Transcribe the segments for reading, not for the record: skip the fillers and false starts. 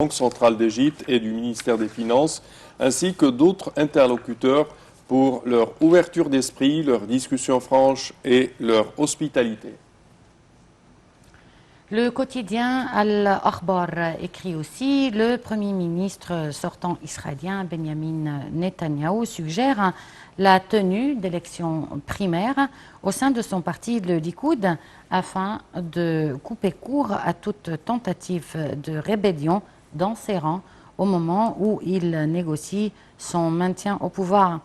Banque centrale d'Égypte et du ministère des Finances, ainsi que d'autres interlocuteurs pour leur ouverture d'esprit, leur discussion franche et leur hospitalité. Le quotidien Al-Akhbar écrit aussi: le Premier ministre sortant israélien Benjamin Netanyahou suggère la tenue d'élections primaires au sein de son parti, le Likoud, afin de couper court à toute tentative de rébellion dans ses rangs au moment où il négocie son maintien au pouvoir.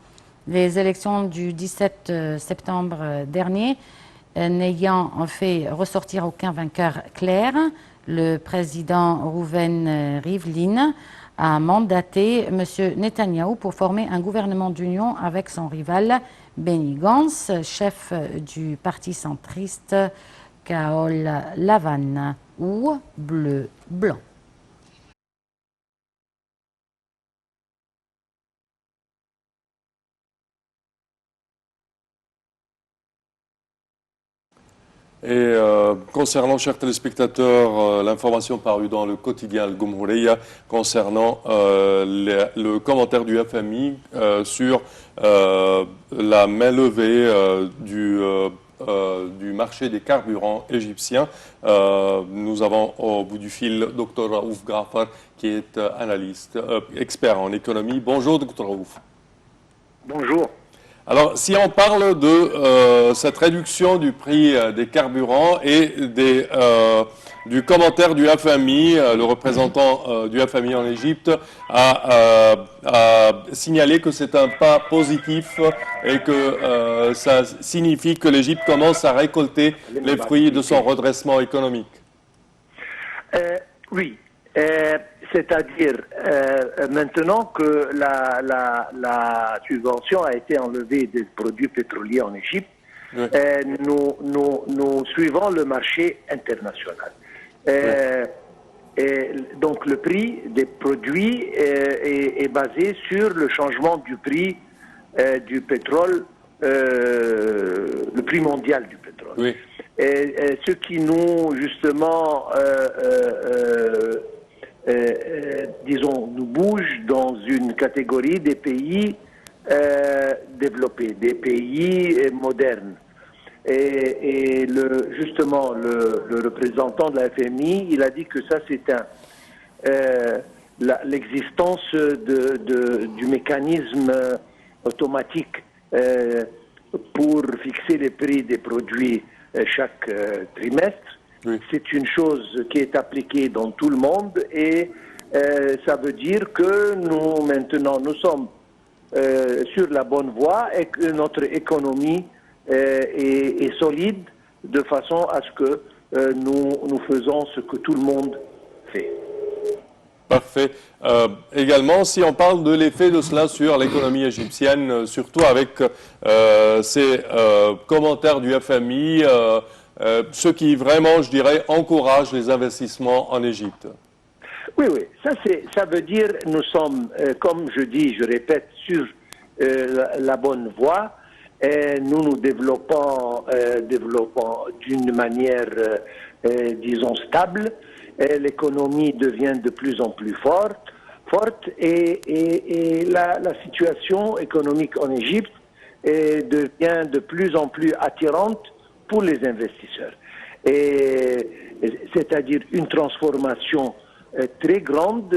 Les élections du 17 septembre dernier n'ayant fait ressortir aucun vainqueur clair, le président Reuven Rivlin a mandaté M. Netanyahou pour former un gouvernement d'union avec son rival Benny Gantz, chef du parti centriste Kahol Lavan ou bleu-blanc. Et concernant, chers téléspectateurs, l'information parue dans le quotidien Al Gumhuriya concernant le commentaire du FMI sur la main levée du marché des carburants égyptiens. Nous avons au bout du fil Dr Raouf Ghafar qui est analyste, expert en économie. Bonjour Dr Raouf. Bonjour. Alors, si on parle de cette réduction du prix des carburants et du commentaire du FMI, le représentant du FMI en Égypte a signalé que c'est un pas positif et que ça signifie que l'Égypte commence à récolter les fruits de son redressement économique. Oui. C'est-à-dire, maintenant que la subvention a été enlevée des produits pétroliers en Égypte, oui. Nous suivons le marché international. Et donc le prix des produits est basé sur le changement du prix du pétrole, le prix mondial du pétrole. Oui. Et ce qui nous, justement, disons, nous bouge dans une catégorie des pays développés, des pays modernes. Et justement, le représentant de la FMI, il a dit que ça, c'est l'existence du mécanisme automatique pour fixer les prix des produits chaque trimestre. Oui. C'est une chose qui est appliquée dans tout le monde et ça veut dire que nous, maintenant, nous sommes sur la bonne voie et que notre économie est solide de façon à ce que nous faisons ce que tout le monde fait. Parfait. Également, si on parle de l'effet de cela sur l'économie égyptienne, surtout avec ces commentaires du FMI, ce qui vraiment, je dirais, encourage les investissements en Égypte. Oui, oui. Ça veut dire nous sommes, comme je dis, je répète, sur la bonne voie. Et nous développons d'une manière, disons, stable. L'économie devient de plus en plus forte et la situation économique en Égypte devient de plus en plus attirante pour les investisseurs. C'est-à-dire une transformation très grande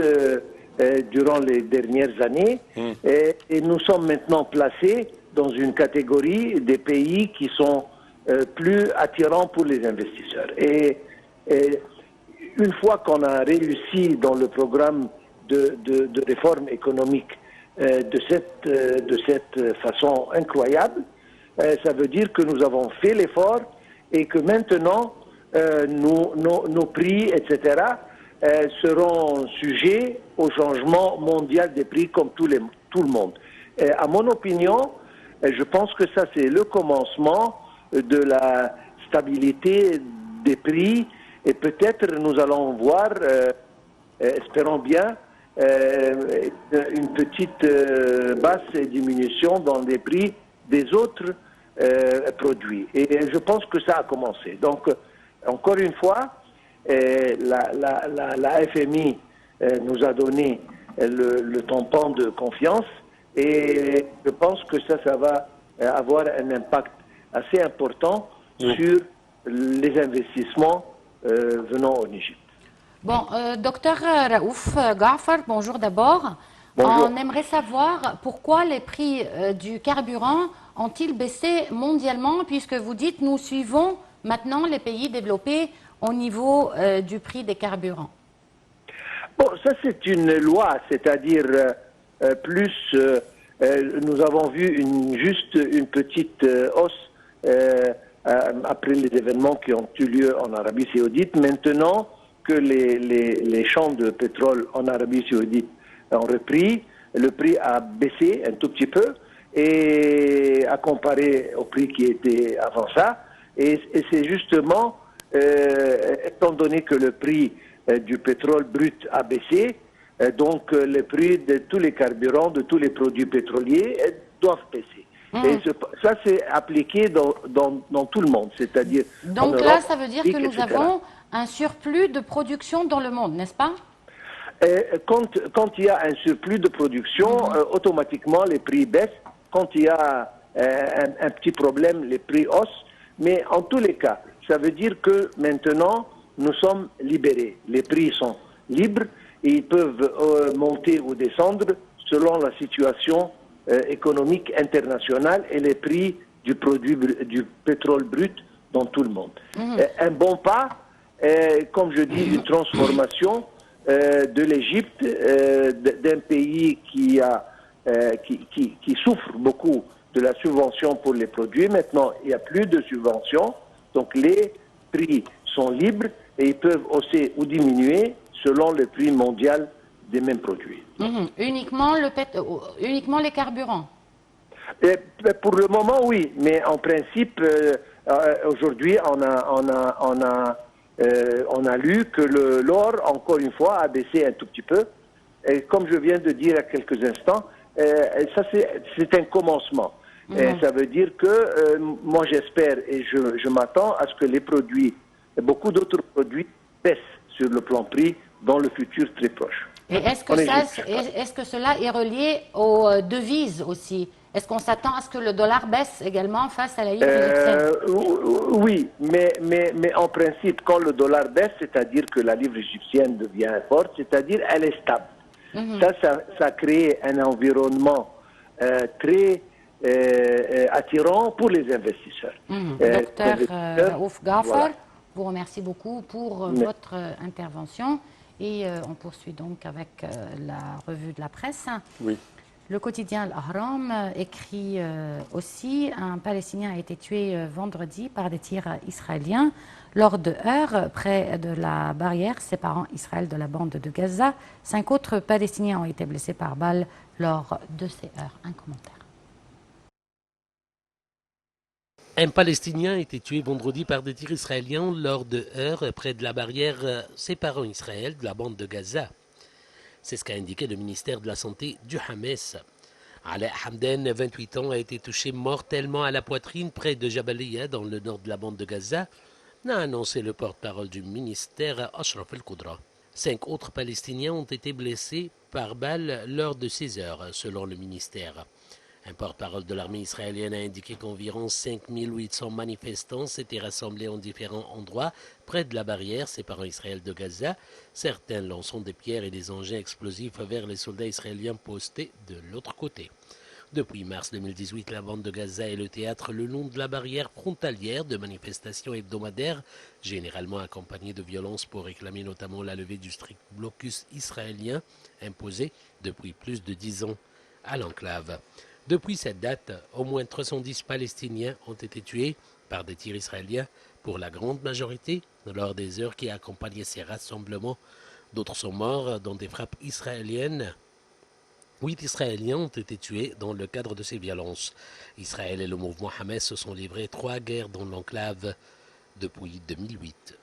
durant les dernières années et nous sommes maintenant placés dans une catégorie des pays qui sont plus attirants pour les investisseurs. Et une fois qu'on a réussi dans le programme de réforme économique de cette façon incroyable, ça veut dire que nous avons fait l'effort et que maintenant nos prix, etc., seront sujets au changement mondial des prix comme tout le monde. À mon opinion, je pense que ça c'est le commencement de la stabilité des prix et peut-être nous allons voir, espérons bien, une petite basse diminution dans les prix des autres produits. Et je pense que ça a commencé. Donc, encore une fois, la FMI nous a donné le tampon de confiance et je pense que ça va avoir un impact assez important sur les investissements venant en Égypte. Bon, docteur Raouf Gaafar, bonjour d'abord. Bonjour. On aimerait savoir pourquoi les prix du carburant ont-ils baissé mondialement, puisque vous dites nous suivons maintenant les pays développés au niveau du prix des carburants. Bon, ça c'est une loi, c'est-à-dire nous avons vu juste une petite hausse après les événements qui ont eu lieu en Arabie Saoudite. Maintenant que les champs de pétrole en Arabie Saoudite ont repris, le prix a baissé un tout petit peu et à comparer au prix qui était avant ça. Et c'est justement, étant donné que le prix du pétrole brut a baissé, donc le prix de tous les carburants, de tous les produits pétroliers doivent baisser. Et ça, c'est appliqué dans tout le monde, c'est-à-dire. Donc en là, Europe, ça veut dire que nous etc. avons un surplus de production dans le monde, n'est-ce pas? Quand il y a un surplus de production, automatiquement les prix baissent. Quand il y a un petit problème, les prix haussent. Mais en tous les cas, ça veut dire que maintenant, nous sommes libérés. Les prix sont libres et ils peuvent monter ou descendre selon la situation économique internationale et les prix du pétrole brut dans tout le monde. Un bon pas, comme je dis, une transformation de l'Égypte, d'un pays qui souffre beaucoup de la subvention pour les produits. Maintenant, il n'y a plus de subvention, donc les prix sont libres et ils peuvent hausser ou diminuer selon le prix mondial des mêmes produits. Uniquement les carburants? Pour le moment, oui, mais en principe, aujourd'hui, on a lu que l'or, encore une fois, a baissé un tout petit peu. Et comme je viens de dire à quelques instants, ça c'est un commencement. Et ça veut dire que moi j'espère et je m'attends à ce que les produits, beaucoup d'autres produits, baissent sur le plan prix dans le futur très proche. Et est-ce que cela est relié aux devises aussi? Est-ce qu'on s'attend à ce que le dollar baisse également face à la livre égyptienne? Oui, mais en principe, quand le dollar baisse, c'est-à-dire que la livre égyptienne devient forte, c'est-à-dire elle est stable. Ça crée un environnement très attirant pour les investisseurs. Docteur Raouf Gaafar, voilà. vous remercie beaucoup pour votre intervention et on poursuit donc avec la revue de la presse. Oui. Le quotidien Al-Ahram écrit aussi un Palestinien a été tué vendredi par des tirs israéliens lors de heurts près de la barrière séparant Israël de la bande de Gaza. 5 autres Palestiniens ont été blessés par balles lors de ces heurts. Un commentaire. Un Palestinien a été tué vendredi par des tirs israéliens lors de heurts près de la barrière séparant Israël de la bande de Gaza. C'est ce qu'a indiqué le ministère de la Santé du Hamas. Alaa Hamdan, 28 ans, a été touché mortellement à la poitrine près de Jabalia, dans le nord de la bande de Gaza, n'a annoncé le porte-parole du ministère Ashraf El-Koudra. 5 autres Palestiniens ont été blessés par balle lors de ces heures, selon le ministère. Un porte-parole de l'armée israélienne a indiqué qu'environ 5800 manifestants s'étaient rassemblés en différents endroits près de la barrière séparant Israël de Gaza, certains lançant des pierres et des engins explosifs vers les soldats israéliens postés de l'autre côté. Depuis mars 2018, la bande de Gaza est le théâtre le long de la barrière frontalière de manifestations hebdomadaires, généralement accompagnées de violences pour réclamer notamment la levée du strict blocus israélien imposé depuis plus de 10 ans à l'enclave. Depuis cette date, au moins 310 Palestiniens ont été tués par des tirs israéliens, pour la grande majorité lors des heures qui accompagnaient ces rassemblements. D'autres sont morts dans des frappes israéliennes. 8 Israéliens ont été tués dans le cadre de ces violences. Israël et le mouvement Hamas se sont livrés 3 guerres dans l'enclave depuis 2008.